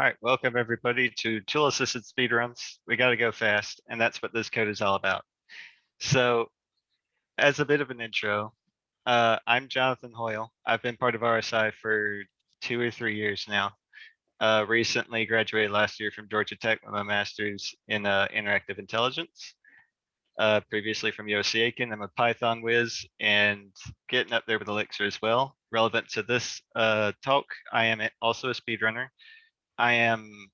All right, welcome everybody to tool assisted speedruns. We got to go fast, and that's what this code is all about. So, as a bit of an intro, I'm Jonathan Hoyle. I've been part of RSI for 2 or 3 years now. Recently graduated last year from Georgia Tech with my master's in interactive intelligence. Previously from USC Aiken, I'm a Python whiz and getting up there with Elixir as well. Relevant to this talk, I am also a speedrunner. I am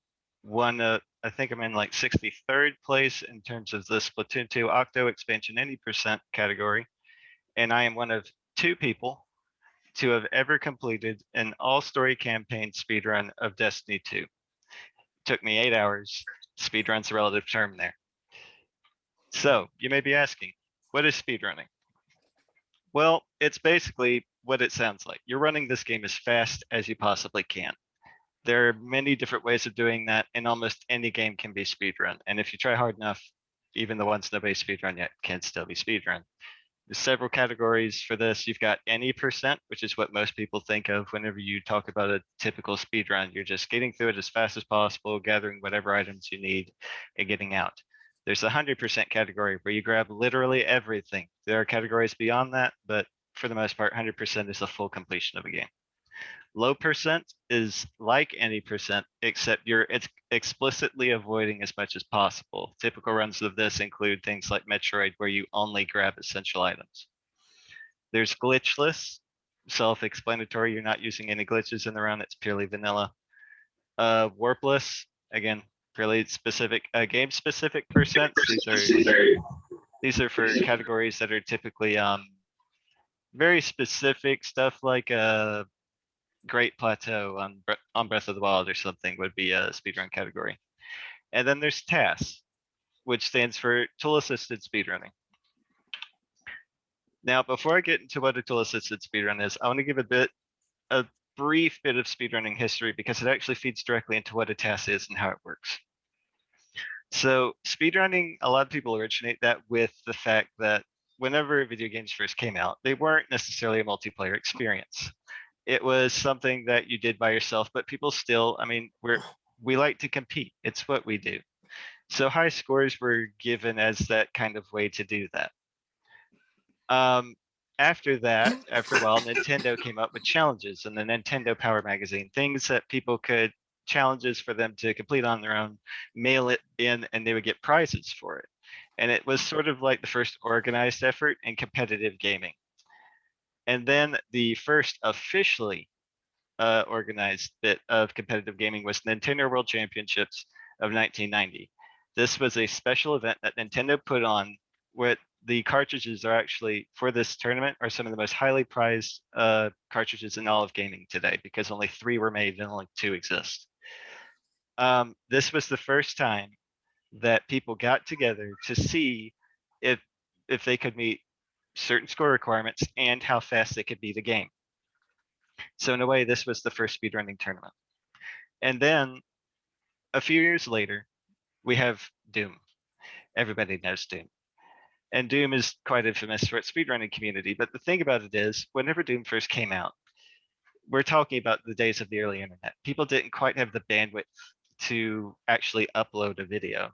I think I'm in like 63rd place in terms of the Splatoon 2 Octo expansion any percent category. And I am one of 2 people to have ever completed an all-story campaign speedrun of Destiny 2. It took me 8 hours. Speedrun's a relative term there. So you may be asking, what is speedrunning? Well, it's basically what it sounds like. You're running this game as fast as you possibly can. There are many different ways of doing that, and almost any game can be speedrun. And if you try hard enough, even the ones nobody's speedrun yet can still be speedrun. There's several categories for this. You've got any percent, which is what most people think of whenever you talk about a typical speedrun. You're just getting through it as fast as possible, gathering whatever items you need, and getting out. There's a 100% category where you grab literally everything. There are categories beyond that, but for the most part, 100% is the full completion of a game. Low percent is like any percent, except you're explicitly avoiding as much as possible. Typical runs of this include things like Metroid, where you only grab essential items. There's glitchless, self-explanatory. You're not using any glitches in the run. It's purely vanilla. Warpless, again, purely specific, game-specific percents. These are for categories that are typically very specific stuff like Great Plateau on Breath of the Wild or something would be a speedrun category. And then there's TAS, which stands for Tool Assisted Speedrunning. Now, before I get into what a tool assisted speedrun is, I want to give a brief bit of speedrunning history because it actually feeds directly into what a TAS is and how it works. So speedrunning, a lot of people originate that with the fact that whenever video games first came out, they weren't necessarily a multiplayer experience. It was something that you did by yourself, but people still, I mean, we like to compete. It's what we do. So high scores were given as that kind of way to do that. After that, after a while, Nintendo came up with challenges in the Nintendo Power Magazine, things that people could, challenges for them to complete on their own, mail it in, and they would get prizes for it. And it was sort of like the first organized effort in competitive gaming. And then the first officially organized bit of competitive gaming was Nintendo World Championships of 1990. This was a special event that Nintendo put on where the cartridges are actually, for this tournament, are some of the most highly prized cartridges in all of gaming today because only 3 were made and only 2 exist. This was the first time that people got together to see if they could meet certain score requirements and how fast they could beat the game. So in a way, this was the first speedrunning tournament. And then a few years later, we have Doom. Everybody knows Doom. And Doom is quite infamous for its speedrunning community. But the thing about it is, whenever Doom first came out, we're talking about the days of the early internet. People didn't quite have the bandwidth to actually upload a video.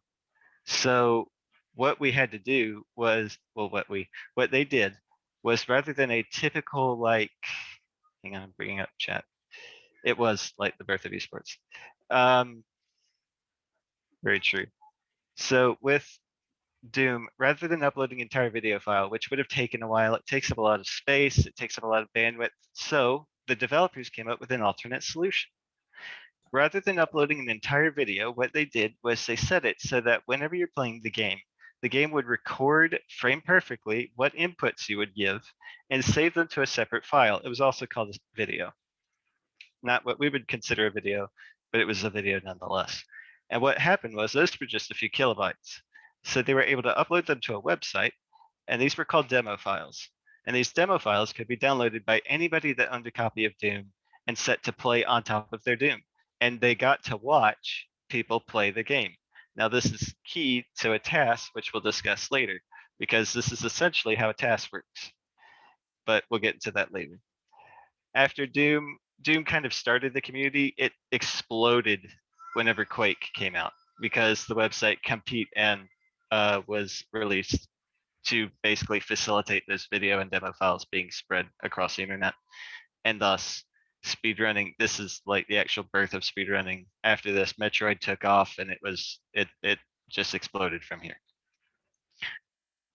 So what we had to do was, well, what they did was, rather than a typical, like, hang on, I'm bringing up chat. It was like the birth of esports. Very true. So with Doom, rather than uploading an entire video file, which would have taken a while, it takes up a lot of space, it takes up a lot of bandwidth. So the developers came up with an alternate solution. Rather than uploading an entire video, what they did was they set it so that whenever you're playing the game would record frame perfectly what inputs you would give and save them to a separate file. It was also called a video. Not what we would consider a video, but it was a video nonetheless. And what happened was those were just a few kilobytes. So they were able to upload them to a website, and these were called demo files. And these demo files could be downloaded by anybody that owned a copy of Doom and set to play on top of their Doom. And they got to watch people play the game. Now, this is key to a TAS, which we'll discuss later, because this is essentially how a TAS works. But we'll get into that later. After Doom kind of started the community, it exploded whenever Quake came out, because the website Compete N was released to basically facilitate those video and demo files being spread across the internet. And thus speedrunning, this is like the actual birth of speedrunning. After this, Metroid took off and it just exploded from here.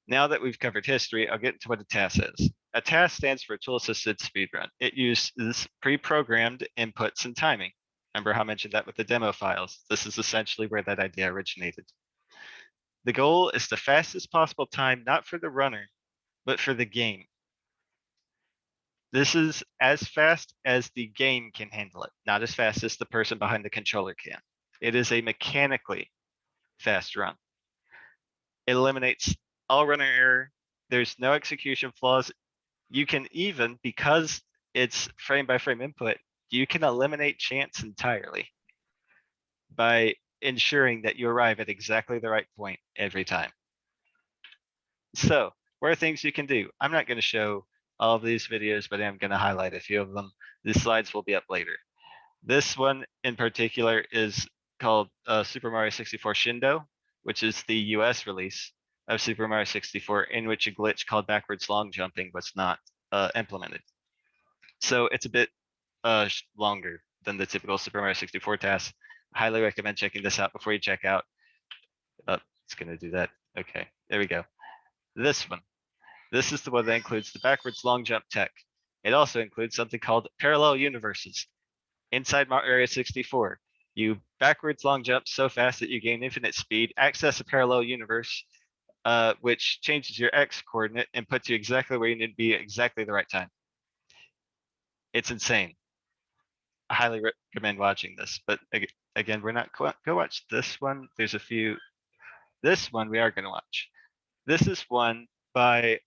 Now that we've covered history, I'll get into what a TAS is. A TAS stands for Tool Assisted Speedrun. It uses pre-programmed inputs and timing. Remember how I mentioned that with the demo files? This is essentially where that idea originated. The goal is the fastest possible time, not for the runner, but for the game. This is as fast as the game can handle it, not as fast as the person behind the controller can. It is a mechanically fast run. It eliminates all runner error. There's no execution flaws. You can even, because it's frame by frame input, you can eliminate chance entirely by ensuring that you arrive at exactly the right point every time. So, what are things you can do? I'm not going to show all of these videos, but I'm going to highlight a few of them. These slides will be up later. This one in particular is called Super Mario 64 Shindo, which is the US release of Super Mario 64, in which a glitch called backwards long jumping was not implemented. So it's a bit longer than the typical Super Mario 64 task. I highly recommend checking this out before you check out. It's going to do that. Okay, there we go. This one. This is the one that includes the backwards long jump tech. It also includes something called parallel universes. Inside Mario 64, you backwards long jump so fast that you gain infinite speed, access a parallel universe, which changes your X coordinate and puts you exactly where you need to be at exactly the right time. It's insane. I highly recommend watching this, but again, we're not go watch this one. There's a few. This one we are going to watch. This is one by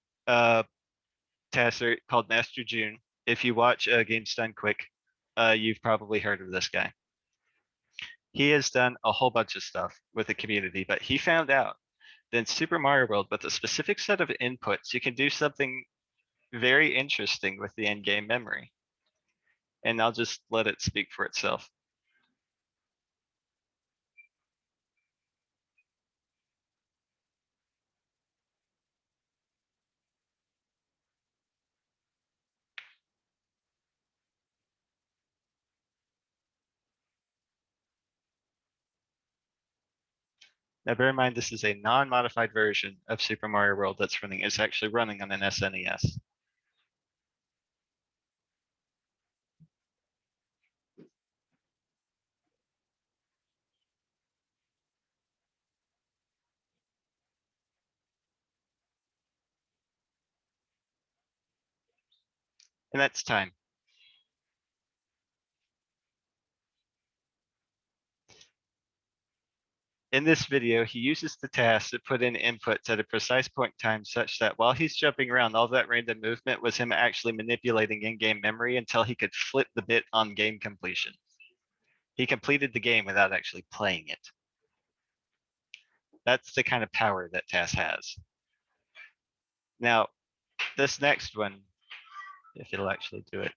Tasser called Master June. If you watch Games Done Quick, you've probably heard of this guy. He has done a whole bunch of stuff with the community, but he found out that in Super Mario World, with a specific set of inputs, you can do something very interesting with the in-game memory. And I'll just let it speak for itself. Now, bear in mind, this is a non-modified version of Super Mario World that's running. It's actually running on an SNES. And that's time. In this video, he uses the task to put in inputs at a precise point in time such that while he's jumping around, all that random movement was him actually manipulating in-game memory until he could flip the bit on game completion. He completed the game without actually playing it. That's the kind of power that TAS has. Now, this next one, if it'll actually do it.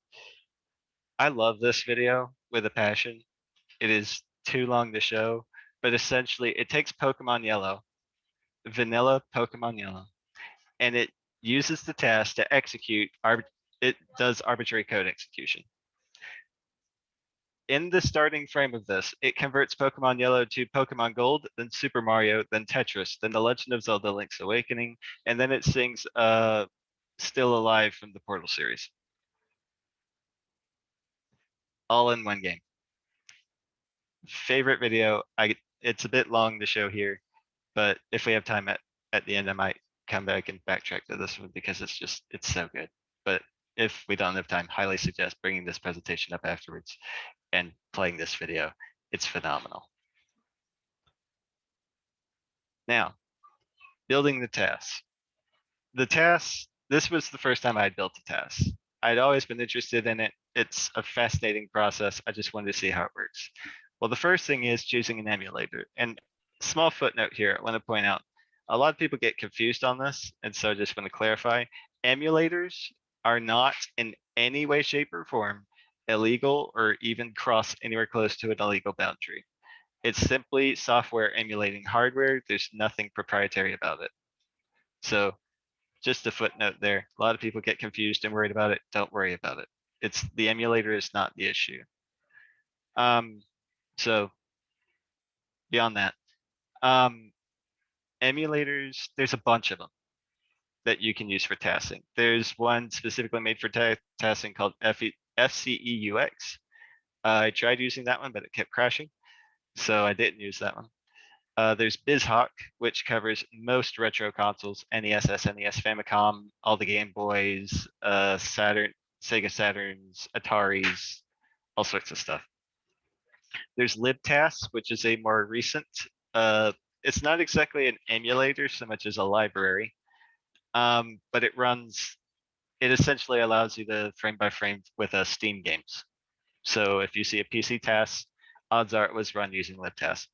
I love this video with a passion. It is too long to show, but essentially it takes Pokemon Yellow, vanilla Pokemon Yellow, and it uses the task to execute, it does arbitrary code execution. In the starting frame of this, it converts Pokemon Yellow to Pokemon Gold, then Super Mario, then Tetris, then The Legend of Zelda Link's Awakening, and then it sings Still Alive from the Portal series. All in one game. Favorite video. It's a bit long to show here, but if we have time at the end, I might come back and backtrack to this one because it's so good. But if we don't have time, highly suggest bringing this presentation up afterwards and playing this video. It's phenomenal. Now, building the TAS. The TAS, this was the first time I'd built a TAS. I'd always been interested in it. It's a fascinating process. I just wanted to see how it works. Well, the first thing is choosing an emulator. And small footnote here, I want to point out, a lot of people get confused on this. And so I just want to clarify, emulators are not in any way, shape, or form illegal or even cross anywhere close to an illegal boundary. It's simply software emulating hardware. There's nothing proprietary about it. So just a footnote there. A lot of people get confused and worried about it. Don't worry about it. It's the emulator is not the issue. So beyond that, emulators, there's a bunch of them that you can use for tasking. There's one specifically made for tasking called FCEUX. I tried using that one, but it kept crashing, so I didn't use that one. There's BizHawk, which covers most retro consoles, NES, SNES, Famicom, all the Game Boys, Saturn, Sega Saturns, Ataris, all sorts of stuff. There's libtas, which is a more recent, it's not exactly an emulator so much as a library, but it essentially allows you to frame by frame with Steam games. So if you see a PC TAS, odds are it was run using libtas.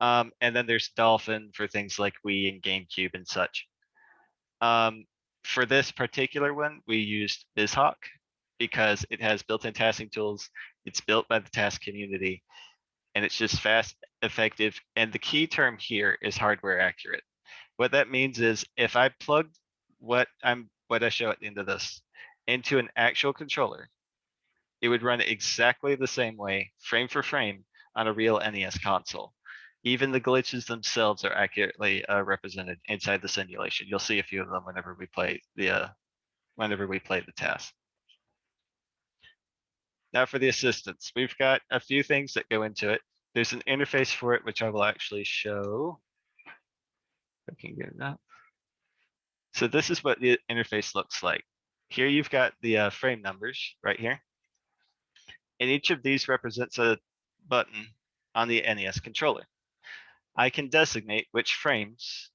And then there's Dolphin for things like Wii and GameCube and such. For this particular one, we used BizHawk because it has built-in tasking tools. It's built by the task community, and it's just fast, effective. And the key term here is hardware accurate. What that means is if I plugged what I show at the end of this into an actual controller, it would run exactly the same way, frame for frame, on a real NES console. Even the glitches themselves are accurately represented inside the simulation. You'll see a few of them whenever we play the task. Now for the assistance, we've got a few things that go into it. There's an interface for it, which I will actually show. If I can get it up. So this is what the interface looks like. Here you've got the frame numbers right here. And each of these represents a button on the NES controller. I can designate which frames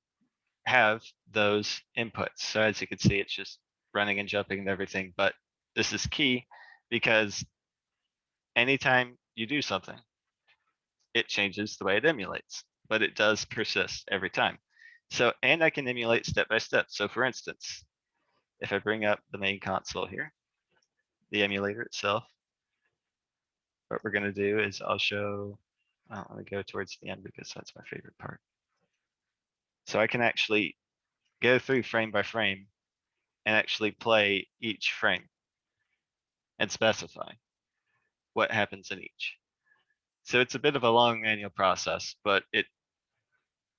have those inputs. So as you can see, it's just running and jumping and everything, but this is key because anytime you do something, it changes the way it emulates, but it does persist every time. So, and I can emulate step by step. So for instance, if I bring up the main console here, the emulator itself, what we're gonna do is I'll show, I'm gonna go towards the end because that's my favorite part. So I can actually go through frame by frame and actually play each frame and specify what happens in each. So it's a bit of a long manual process, but it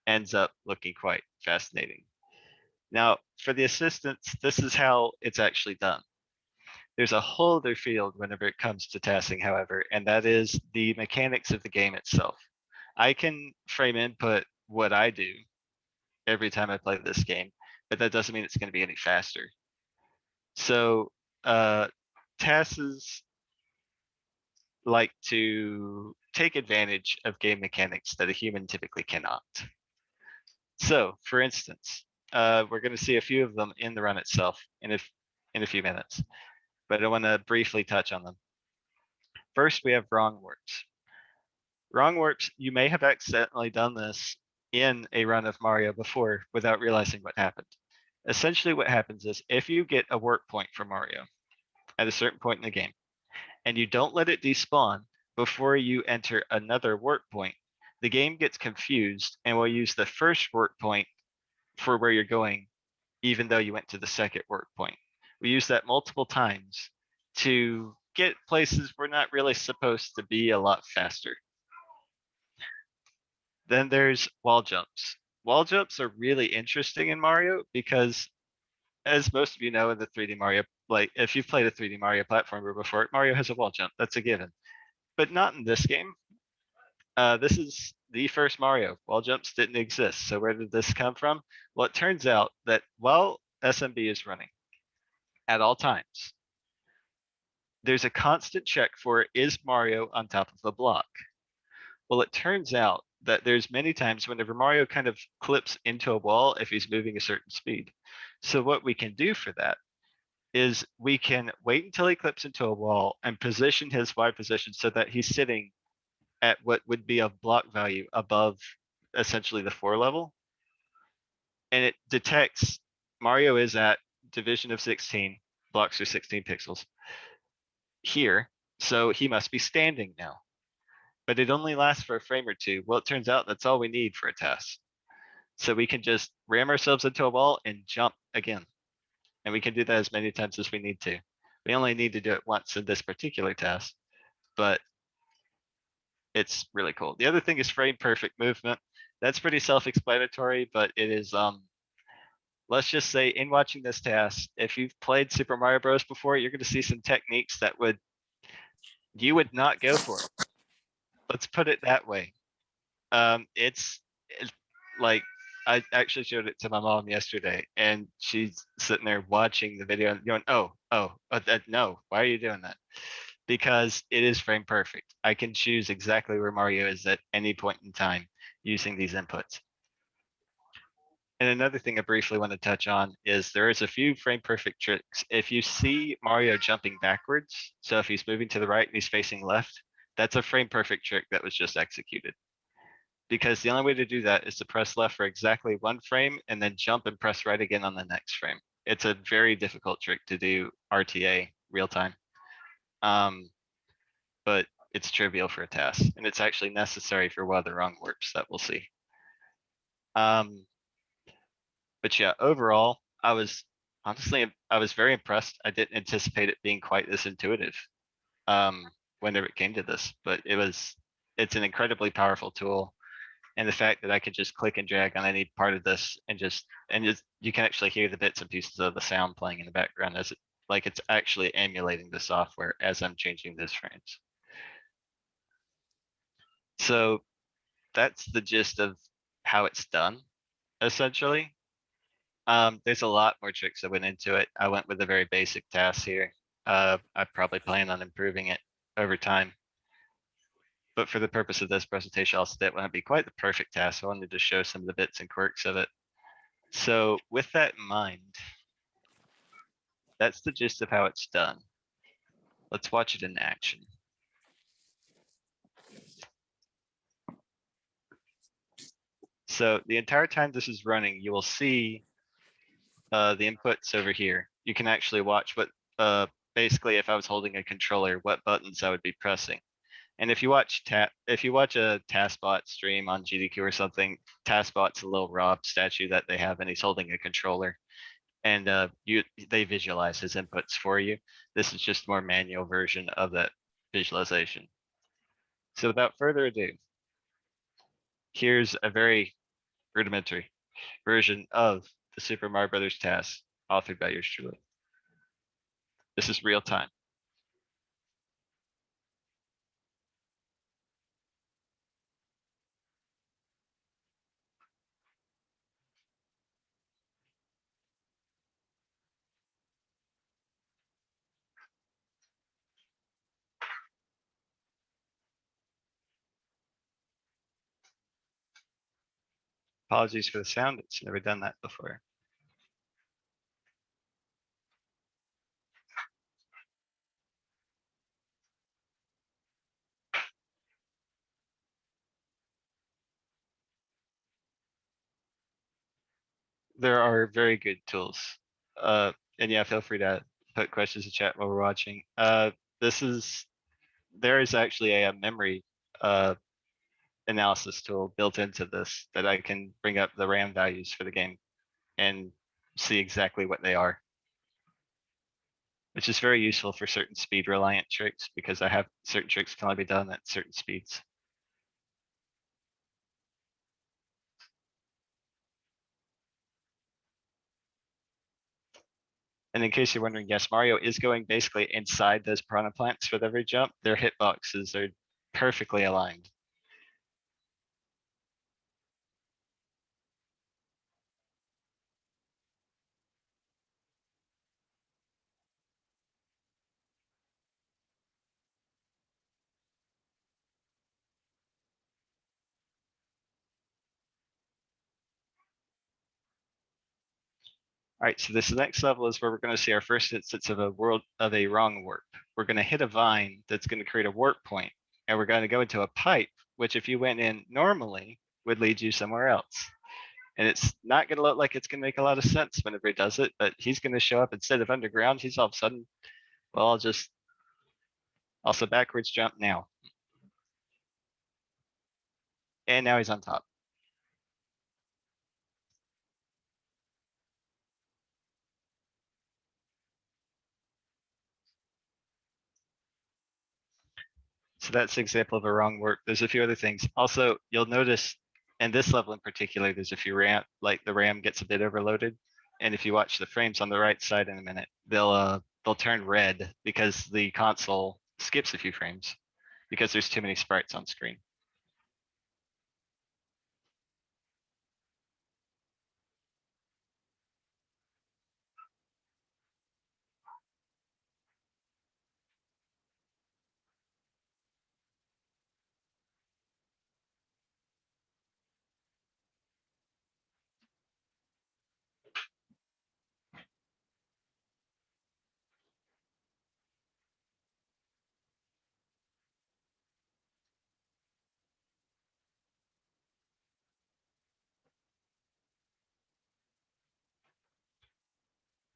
ends up looking quite fascinating. Now, for the assistance, this is how it's actually done. There's a whole other field whenever it comes to tasking, however, and that is the mechanics of the game itself. I can frame input what I do every time I play this game, but that doesn't mean it's going to be any faster. So TASs like to take advantage of game mechanics that a human typically cannot. So, for instance, we're going to see a few of them in the run itself in a few minutes, but I want to briefly touch on them. First, we have wrong warps. Wrong warps, you may have accidentally done this in a run of Mario before without realizing what happened. Essentially, what happens is if you get a warp point from Mario at a certain point in the game, and you don't let it despawn before you enter another warp point, the game gets confused and will use the first warp point for where you're going, even though you went to the second warp point. We use that multiple times to get places we're not really supposed to be a lot faster. Then there's wall jumps. Wall jumps are really interesting in Mario because, as most of you know, in the 3D Mario, like if you've played a 3D Mario platformer before, Mario has a wall jump. That's a given, but not in this game. This is the first Mario. Wall jumps didn't exist. So where did this come from? Well, it turns out that while SMB is running at all times, there's a constant check for is Mario on top of the block? Well, it turns out that there's many times whenever Mario kind of clips into a wall if he's moving a certain speed. So what we can do for that is we can wait until he clips into a wall and position his Y position so that he's sitting at what would be a block value above essentially the floor level. And it detects Mario is at division of 16, blocks are 16 pixels here. So he must be standing now. but it only lasts for a frame or two. Well, it turns out that's all we need for a TAS. So we can just ram ourselves into a wall and jump again. And we can do that as many times as we need to. We only need to do it once in this particular TAS, but it's really cool. The other thing is frame perfect movement. That's pretty self-explanatory, but it is let's just say in watching this TAS, if you've played Super Mario Bros. Before, you're gonna see some techniques that you would not go for. Let's put it that way. It's like I actually showed it to my mom yesterday, and she's sitting there watching the video and going, no, why are you doing that?" Because it is frame perfect. I can choose exactly where Mario is at any point in time using these inputs. And another thing I briefly want to touch on is there is a few frame perfect tricks. If you see Mario jumping backwards, so if he's moving to the right and he's facing left, that's a frame perfect trick that was just executed. Because the only way to do that is to press left for exactly one frame and then jump and press right again on the next frame. It's a very difficult trick to do RTA real time. But it's trivial for a TAS, and it's actually necessary for one of the wrong warps that we'll see. But yeah, overall, I was very impressed. I didn't anticipate it being quite this intuitive whenever it came to this, but it's an incredibly powerful tool. And the fact that I could just click and drag on any part of this and you can actually hear the bits and pieces of the sound playing in the background as it's actually emulating the software as I'm changing those frames. So that's the gist of how it's done, essentially. There's a lot more tricks that went into it. I went with a very basic TAS here. I probably plan on improving it over time. But for the purpose of this presentation, I'll say it wouldn't be quite the perfect TAS. I wanted to show some of the bits and quirks of it. So with that in mind, that's the gist of how it's done. Let's watch it in action. So the entire time this is running, you will see the inputs over here. You can actually watch what basically if I was holding a controller, what buttons I would be pressing. And if you watch a TASBot stream on GDQ or something, TASBot's a little Rob statue that they have, and he's holding a controller, and they visualize his inputs for you. This is just a more manual version of that visualization. So without further ado, here's a very rudimentary version of the Super Mario Brothers TAS, authored by yours truly. This is real time. Apologies for the sound, it's never done that before. There are very good tools. And yeah, feel free to put questions in chat while we're watching. There is actually a memory analysis tool built into this that I can bring up the RAM values for the game and see exactly what they are, which is very useful for certain speed reliant tricks because I have certain tricks can only be done at certain speeds. And in case you're wondering, yes, Mario is going basically inside those piranha plants with every jump. Their hitboxes are perfectly aligned. All right, so this next level is where we're going to see our first instance of a wrong warp. We're going to hit a vine that's going to create a warp point, and we're going to go into a pipe, which if you went in normally would lead you somewhere else. And it's not going to look like it's going to make a lot of sense whenever he does it, but he's going to show up instead of underground. He's all of a sudden, well, I'll just also backwards jump now. And now he's on top. So that's an example of a wrong work. There's a few other things. Also, you'll notice in this level in particular, there's a few RAM, like the RAM gets a bit overloaded. And if you watch the frames on the right side in a minute, they'll turn red because the console skips a few frames because there's too many sprites on screen.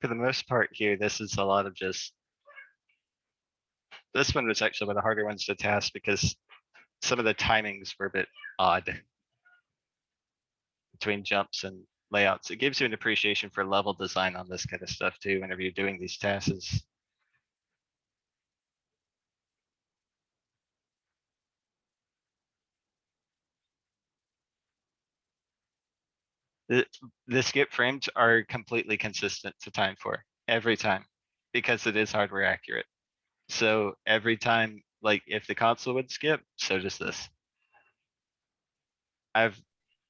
For the most part here, this is a lot of just, this one was actually one of the harder ones to task because some of the timings were a bit odd between jumps and layouts. It gives you an appreciation for level design on this kind of stuff too, whenever you're doing these tasks. The, the skip frames are completely consistent to time for every time because it is hardware accurate. So every time, like if the console would skip, so does this. I've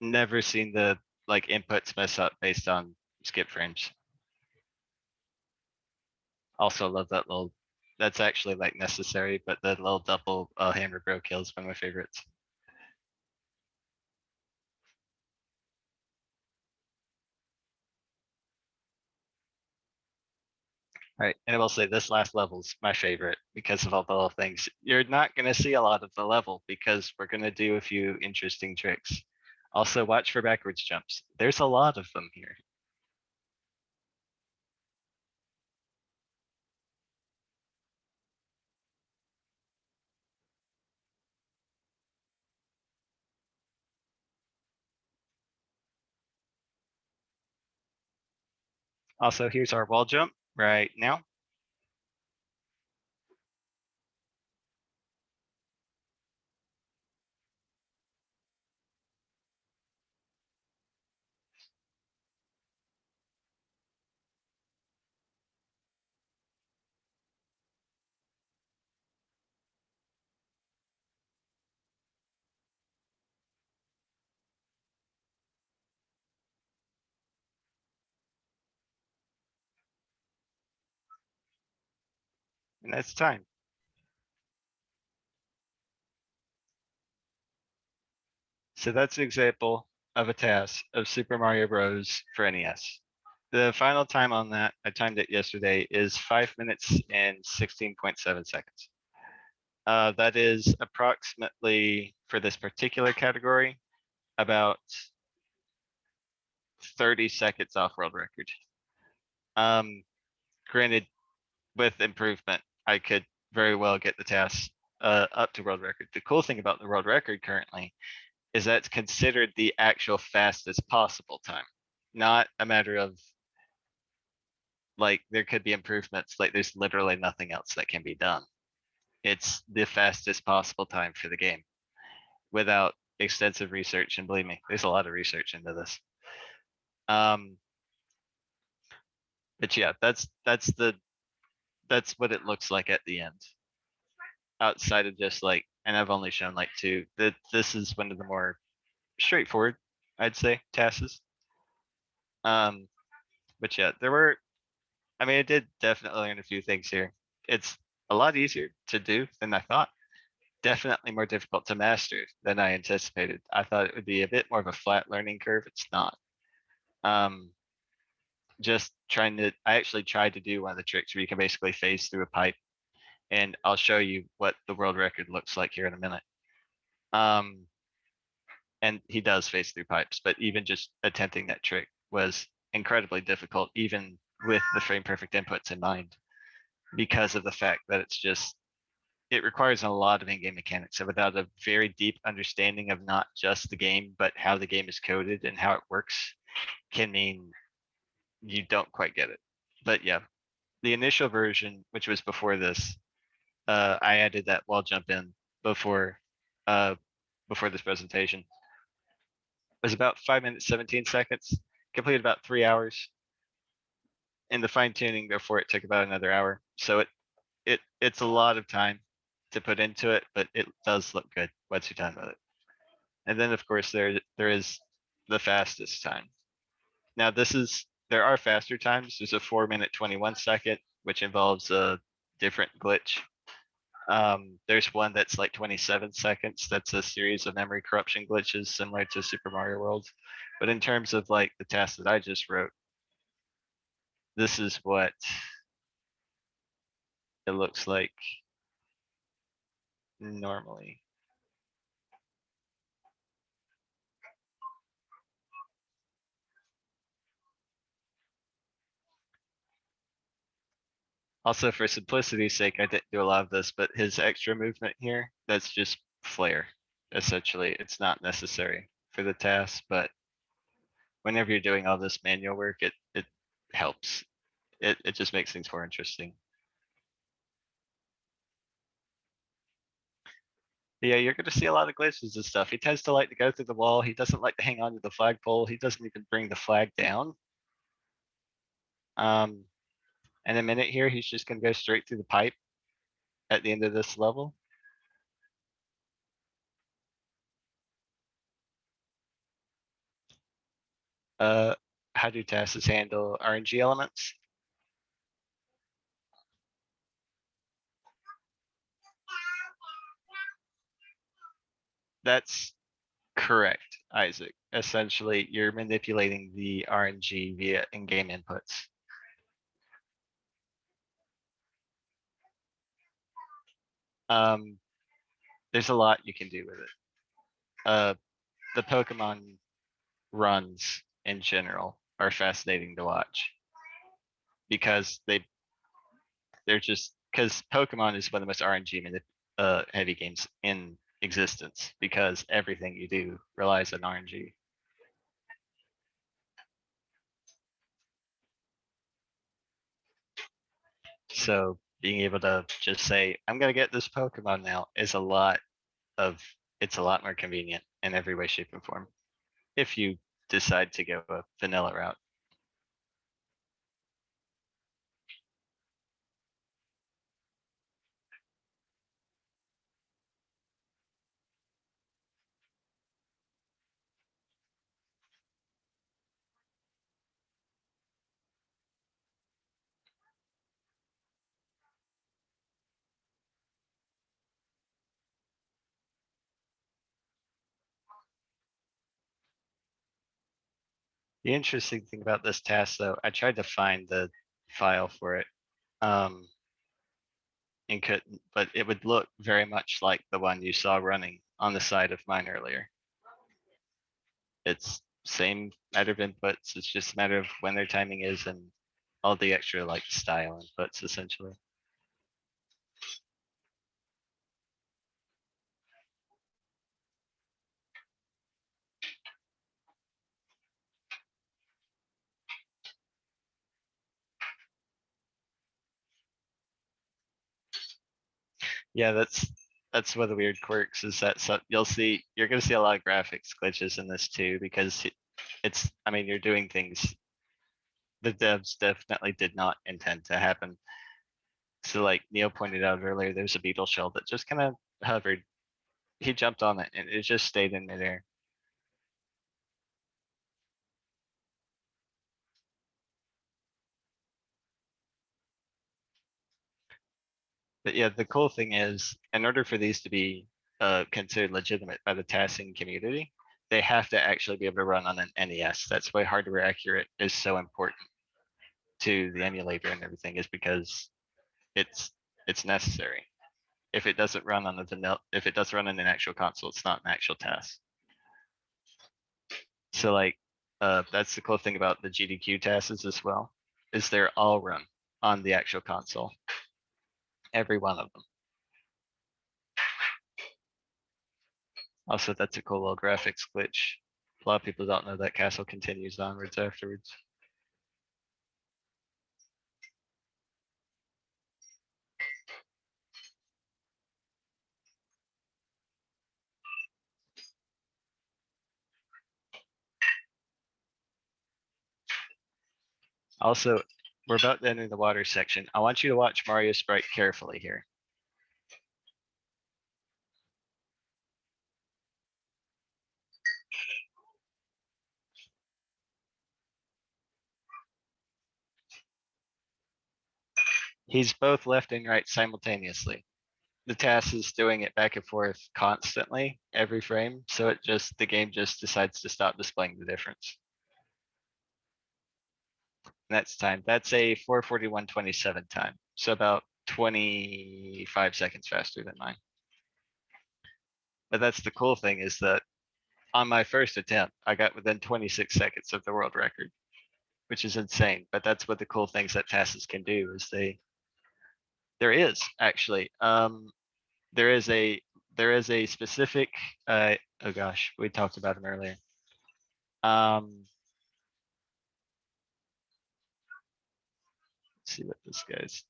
never seen the like inputs mess up based on skip frames. Also love that little, that's actually like necessary, but the little double hammer bro kill is one of my favorites. Right, and I will say this last level's my favorite because of all the little things. You're not gonna see a lot of the level because we're gonna do a few interesting tricks. Also, watch for backwards jumps. There's a lot of them here. Also, here's our wall jump right now. And that's time. So that's an example of a task of Super Mario Bros. For NES. The final time on that, I timed it yesterday, is 5 minutes and 16.7 seconds. That is approximately, for this particular category, about 30 seconds off world record. Um, Granted, with improvement, I could very well get the task up to world record. The cool thing about the world record currently is that it's considered the actual fastest possible time, not a matter of like there could be improvements. Like there's literally nothing else that can be done. It's the fastest possible time for the game without extensive research. And believe me, there's a lot of research into this. Um, but yeah, that's what it looks like at the end. Outside of just like, and I've only shown like two. That this is one of the more straightforward, I'd say, tasks. Um, but yeah, there were. I mean, I did definitely learn a few things here. It's a lot easier to do than I thought. Definitely more difficult to master than I anticipated. I thought it would be a bit more of a flat learning curve. It's not. Um, just trying to, I actually tried to do one of the tricks where you can basically phase through a pipe, and I'll show you what the world record looks like here in a minute. Um, and he does phase through pipes, but even just attempting that trick was incredibly difficult, even with the frame perfect inputs in mind, because of the fact that it's just it requires a lot of in-game mechanics. So without a very deep understanding of not just the game, but how the game is coded and how it works, can mean you don't quite get it. But yeah, the initial version, which was before this, I added that wall jump in before uh before this presentation. It was about 5 minutes, 17 seconds, completed about 3 hours. And the fine tuning before it took about another hour. So it's a lot of time to put into it, but it does look good once you're done with it. And then of course there is the fastest time. Now there are faster times. There's a 4 minute 21 second, which involves a different glitch. There's one that's like 27 seconds. That's a series of memory corruption glitches similar to Super Mario World. But in terms of like the task that I just wrote, this is what it looks like normally. Also, for simplicity's sake, I didn't do a lot of this, but his extra movement here, that's just flair. Essentially, it's not necessary for the task, but whenever you're doing all this manual work, it helps. It just makes things more interesting. But yeah, you're gonna see a lot of glitches and stuff. He tends to like to go through the wall. He doesn't like to hang on to the flagpole. He doesn't even bring the flag down. Um, in a minute here, he's just gonna go straight through the pipe at the end of this level. Uh, how do tasks handle RNG elements? That's correct, Isaac. Essentially, you're manipulating the RNG via in-game inputs. Um, there's a lot you can do with it. The Pokemon runs in general are fascinating to watch because they're just because Pokemon is one of the most RNG heavy games in existence because everything you do relies on RNG. So being able to just say, I'm gonna get this Pokemon now is of it's a lot more convenient in every way, shape, and form. If you decide to go a vanilla route. The interesting thing about this task though, I tried to find the file for it. Um, and couldn't, but it would look very much like the one you saw running on the side of mine earlier. It's same matter of inputs. It's just a matter of when their timing is and all the extra like style inputs essentially. Yeah, that's one of the weird quirks is that you're gonna see a lot of graphics glitches in this too because it's I mean you're doing things the devs definitely did not intend to happen. So like Neil pointed out earlier, there's a beetle shell that just kind of hovered. He jumped on it and it just stayed in midair. But yeah, the cool thing is, in order for these to be considered legitimate by the testing community, they have to actually be able to run on an NES. That's why hardware accurate is so important to the emulator and everything, is because it's it's necessary. If it doesn't run on the vanilla, if it does run on an actual console, it's not an actual test. So like, that's the cool thing about the GDQ tests as well, is they're all run on the actual console, every one of them. Also, that's a cool little graphics glitch. A lot of people don't know that castle continues onwards afterwards. Also, we're about to enter the water section. I want you to watch Mario Sprite carefully here. He's both left and right simultaneously. The TAS is doing it back and forth constantly every frame, so the game just decides to stop displaying the difference. And that's time. That's a 4:41:27 time, so about 25 seconds faster than mine. But that's the cool thing is that on my first attempt, I got within 26 seconds of the world record, which is insane. But that's what the cool things that TASs can do is there is actually there is a specific oh gosh, we talked about him earlier. Let's see what this guy's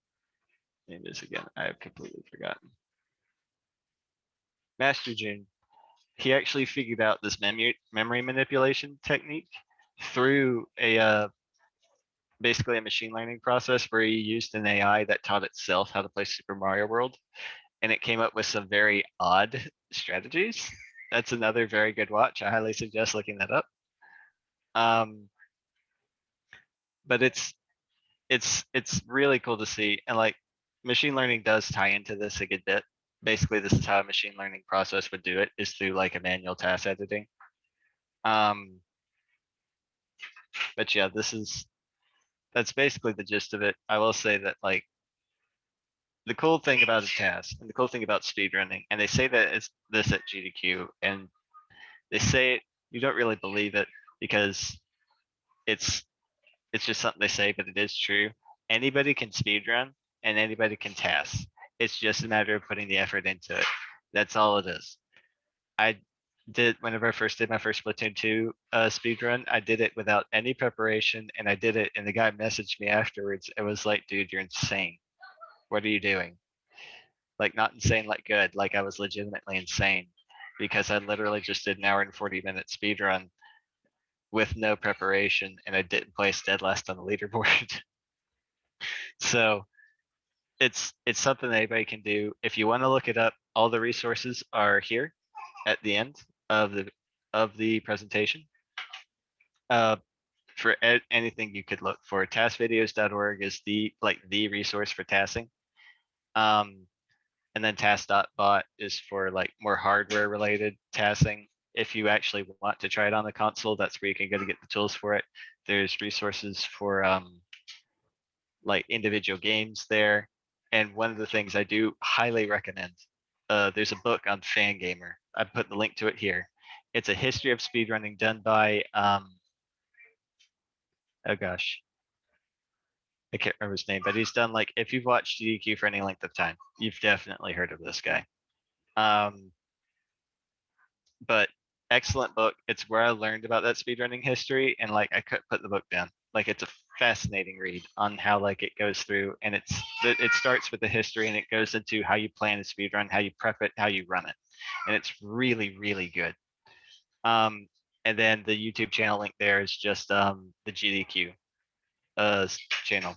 name is again. I have completely forgotten. Master June. He actually figured out this memory manipulation technique through a basically a machine learning process where he used an AI that taught itself how to play Super Mario World, and it came up with some very odd strategies. That's another very good watch. I highly suggest looking that up. But it's really cool to see, and like machine learning does tie into this a good bit. Basically, this is how a machine learning process would do it, is through like a manual task editing. Um, but yeah, that's basically the gist of it. I will say that like the cool thing about a task and the cool thing about speedrunning, and they say that it's this at GDQ, and they say it, you don't really believe it because it's it's just something they say, but it is true. Anybody can speedrun and anybody can task. It's just a matter of putting the effort into it. That's all it is. I did whenever I first did my first Splatoon 2 speed run, I did it without any preparation, and I did it, and the guy messaged me afterwards. It was like, dude, you're insane. What are you doing? Like not insane, like good. Like I was legitimately insane because I literally just did an hour and 40-minute speed run with no preparation, and I didn't place dead last on the leaderboard. So it's something that anybody can do. If you want to look it up, all the resources are here at the end of the presentation. Uh, for anything you could look for, taskvideos.org is the resource for tasking. And then task.bot is for like more hardware related tasking. If you actually want to try it on the console, that's where you can go to get the tools for it. There's resources for like individual games there. And one of the things I do highly recommend, there's a book on Fangamer. I put the link to it here. It's a history of speedrunning done by, oh gosh, I can't remember his name, but he's done like, if you've watched GDQ for any length of time, you've definitely heard of this guy. Um, but excellent book. It's where I learned about that speedrunning history, and like I couldn't put the book down. Like it's a fascinating read on how like it goes through, and it starts with the history and it goes into how you plan a speedrun, how you prep it, how you run it, and it's really really good. Um, and then the YouTube channel link there is just the GDQ channel,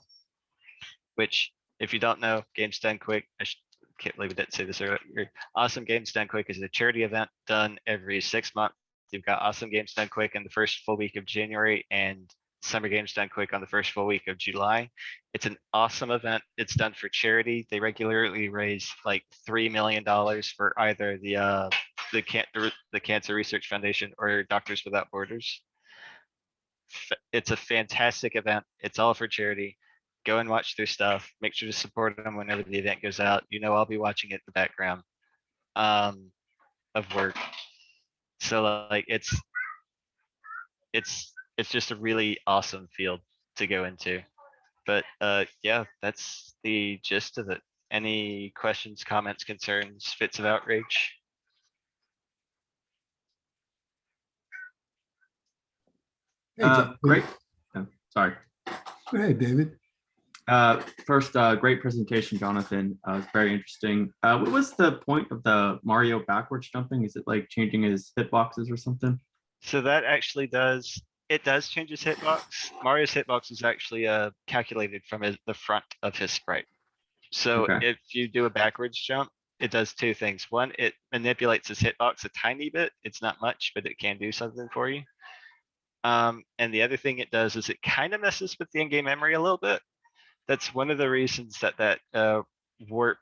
which if you don't know, Games Done Quick, can't believe I didn't say this earlier. Awesome Games Done Quick is a charity event done every 6 months. You've got Awesome Games Done Quick in the first full week of January and Summer Games Done Quick on the first full week of July. It's an awesome event. It's done for charity. They regularly raise like $3 million for either the Cancer Research Foundation or Doctors Without Borders. It's a fantastic event. It's all for charity. Go and watch their stuff. Make sure to support them whenever the event goes out. You know, I'll be watching it in the background of work. So like it's just a really awesome field to go into. But yeah, that's the gist of it. Any questions, comments, concerns, fits of outrage? Hey, Jonathan. Great. Sorry. Go ahead, David. First, great presentation, Jonathan. It's very interesting. What was the point of the Mario backwards jumping? Is it like changing his hitboxes or something? So that actually does change his hitbox. Mario's hitbox is actually calculated from the front of his sprite. So Okay. if you do a backwards jump, it does two things. One, it manipulates his hitbox a tiny bit. It's not much, but it can do something for you. And the other thing it does is it kind of messes with the in-game memory a little bit. That's one of the reasons that warp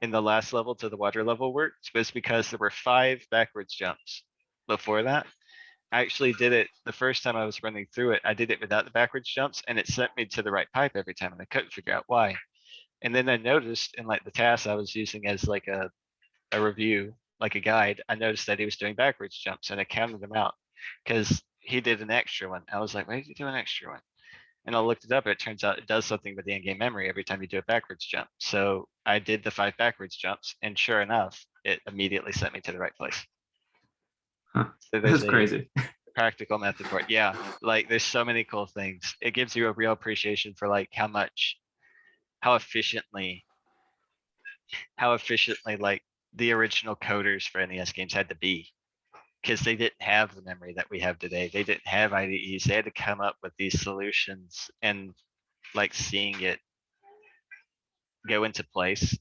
in the last level to the water level worked, was because there were 5 backwards jumps before that. I actually did it the first time I was running through it. I did it without the backwards jumps, and it sent me to the right pipe every time, and I couldn't figure out why. And then I noticed in like the task I was using as like a review, like a guide, I noticed that he was doing backwards jumps, and I counted them out because he did an extra one. I was like, why did he do an extra one? And I looked it up. It turns out it does something with the in-game memory every time you do a backwards jump. So I did the 5 backwards jumps, and sure enough, it immediately sent me to the right place. Huh. So there's That's a crazy. practical method for it. Yeah, like there's so many cool things. It gives you a real appreciation for like how efficiently, like the original coders for NES games had to be, because they didn't have the memory that we have today. They didn't have IDEs. They had to come up with these solutions, and like seeing it go into place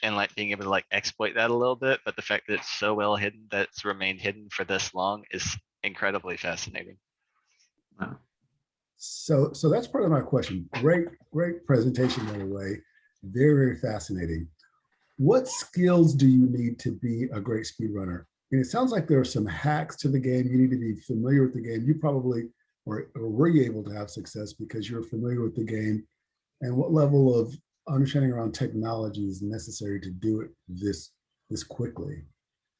and like being able to like exploit that a little bit. But the fact that it's so well hidden, that it's remained hidden for this long, is incredibly fascinating. Wow. So that's part of my question. Great presentation, by the way. Very fascinating. What skills do you need to be a great speedrunner? And it sounds like there are some hacks to the game. You need to be familiar with the game. You probably or were you able to have success because you're familiar with the game? And what level of understanding around technology is necessary to do it this quickly?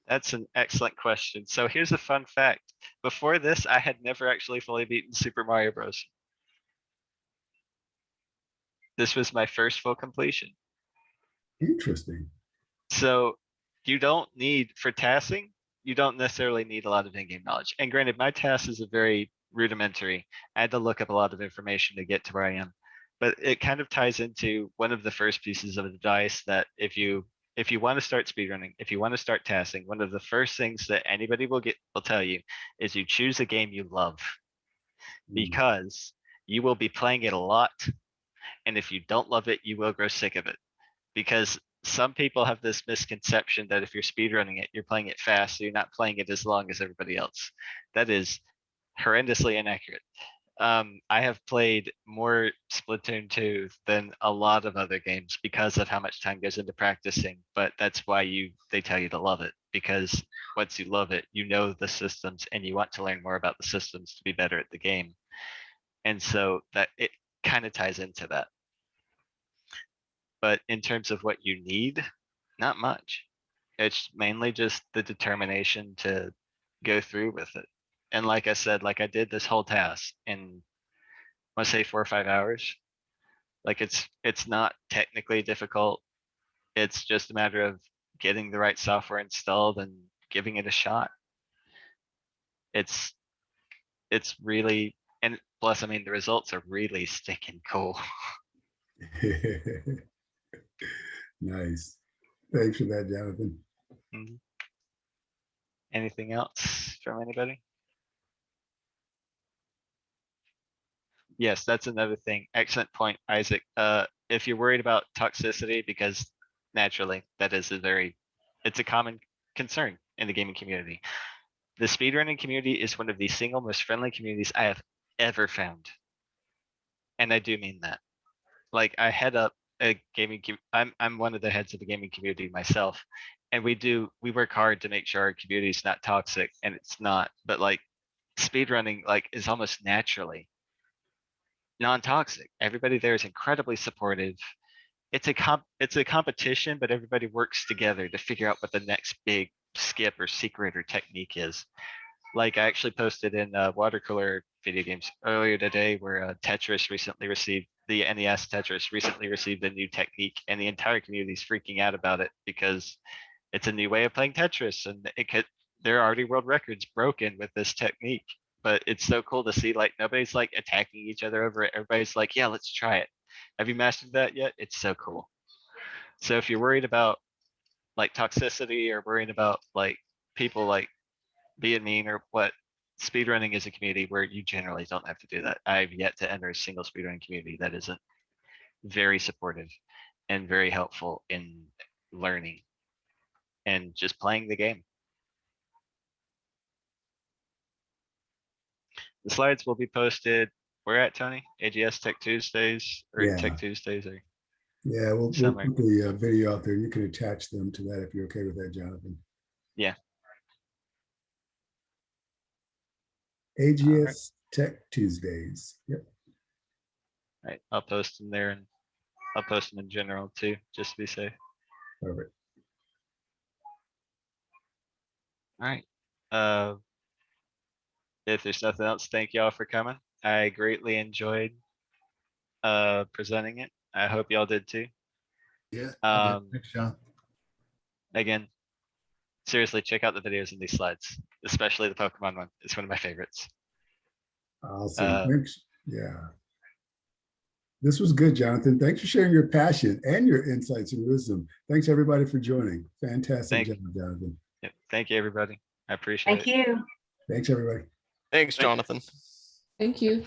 That's an excellent question. So here's a fun fact. Before this, I had never actually fully beaten Super Mario Bros. This was my first full completion. Interesting. So you don't need, for tassing, you don't necessarily need a lot of in-game knowledge. And granted, my task is a very rudimentary. I had to look up a lot of information to get to where I am. But it kind of ties into one of the first pieces of advice that if you want to start speedrunning, if you want to start tassing, one of the first things that anybody will tell you is you choose a game you love, Mm. because you will be playing it a lot. And if you don't love it, you will grow sick of it, because some people have this misconception that if you're speedrunning it, you're playing it fast, so you're not playing it as long as everybody else. That is horrendously inaccurate. I have played more Splatoon 2 than a lot of other games because of how much time goes into practicing, but that's why they tell you to love it, because once you love it, you know the systems and you want to learn more about the systems to be better at the game. And so that it kind of ties into that. But in terms of what you need, not much. It's mainly just the determination to go through with it. And like I said, like I did this whole task in, I want to say 4 or 5 hours. Like it's not technically difficult. It's just a matter of getting the right software installed and giving it a shot. It's it's really, and plus, I mean, the results are really stinking cool. Nice. Thanks for that, Jonathan. Mhm. Anything else from anybody? Yes, that's another thing. Excellent point, Isaac. If you're worried about toxicity, because naturally that is it's a common concern in the gaming community. The speedrunning community is one of the single most friendly communities I have ever found. And I do mean that. Like I head up a I'm one of the heads of the gaming community myself. And we work hard to make sure our community is not toxic, and it's not, but like speedrunning like is almost naturally non-toxic. Everybody there is incredibly supportive. It's a competition, but everybody works together to figure out what the next big skip or secret or technique is. Like I actually posted in water cooler video games earlier today, where the NES Tetris recently received a new technique, and the entire community is freaking out about it because it's a new way of playing Tetris, and there are already world records broken with this technique. but it's so cool to see like nobody's like attacking each other over it. Everybody's like, yeah, let's try it. Have you mastered that yet? It's so cool. So if you're worried about like toxicity or worrying about like people like being mean or what, speedrunning is a community where you generally don't have to do that. I've yet to enter a single speedrunning community that isn't very supportive and very helpful in learning and just playing the game. The slides will be posted. Where at, Tony? AGS Tech Tuesdays or Yeah. Tech Tuesdays or Yeah, we'll somewhere. put the video out there. You can attach them to that if you're okay with that, Jonathan. Yeah. AGS Tech Tuesdays. Yep. Right. I'll post them there and I'll post them in general too, just to be safe. Perfect. All right. If there's nothing else, thank y'all for coming. I greatly enjoyed presenting it. I hope y'all did too. Yeah. I did. Um, Thanks, John. Again, seriously, check out the videos in these slides, especially the Pokemon one. It's one of my favorites. Awesome. Thanks. Yeah. This was good, Jonathan. Thanks for sharing your passion and your insights and wisdom. Thanks everybody for joining. Fantastic job, Jonathan. Yep. Thank you, everybody. I appreciate it. Thank you. Thanks, everybody. Thanks, Jonathan. Thank you.